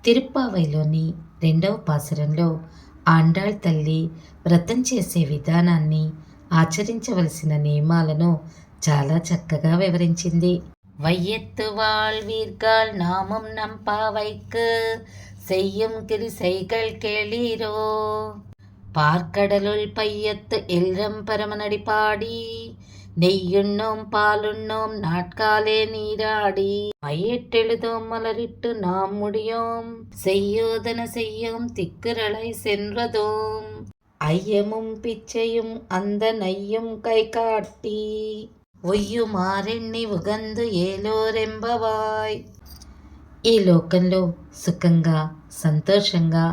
తిరుప్పావైలోని రెండవ పాసురంలో ఆండాళ్ తల్లి వ్రతం చేసే విధానాన్ని, ఆచరించవలసిన నియమాలను చాలా చక్కగా వివరించింది. వైయత్తు வாழ்வீர்கள் நாமும் நம்பாவைக்கு செய்யும் கிரிசைகள் கேளீரோ பார்க்கடலுள் பையத்து எல்லம் பரமனடி பாடி நெய்யுண்ணோம் பாலுண்ணோம் நாட்காலே நீராடி மையிட்டெழுதோம் மலரிட்டு நாம் முடியோம் செய்யோதன செய்யோம் திக்குறளை சென்றதோம் ஐயமும் பிச்சையும் அந்த நையும் கை காட்டி ఒయ్యుమారెన్ని ఉగందు ఏలోరెంబవాయ్. ఈ లోకంలో సుఖంగా, సంతోషంగా,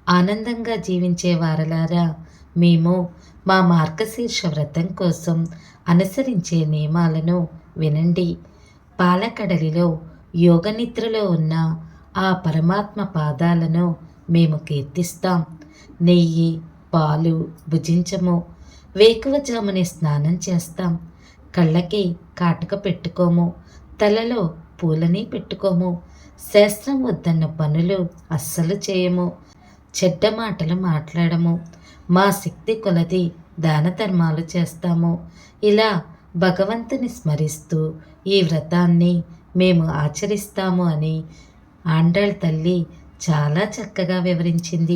ఆనందంగా జీవించే వారలారా, మేము మా మార్గశీర్ష వ్రతం కోసం అనుసరించే నియమాలను వినండి. పాలకడలిలో యోగనిద్రలో ఉన్న ఆ పరమాత్మ పాదాలను మేము కీర్తిస్తాం. నెయ్యి, పాలు భుజించము. వేకువజామునే స్నానం చేస్తాం. కళ్ళకి కాటుక పెట్టుకోము. తలలో పూలని పెట్టుకోము. శాస్త్రం వద్దన్న పనులు అస్సలు చేయము. చెడ్డ మాటలు మాట్లాడము. మా శక్తి కొలది దాన ధర్మాలు చేస్తాము. ఇలా భగవంతుని స్మరిస్తూ ఈ వ్రతాన్ని మేము ఆచరిస్తాము అని ఆండాళ్ తల్లి చాలా చక్కగా వివరించింది.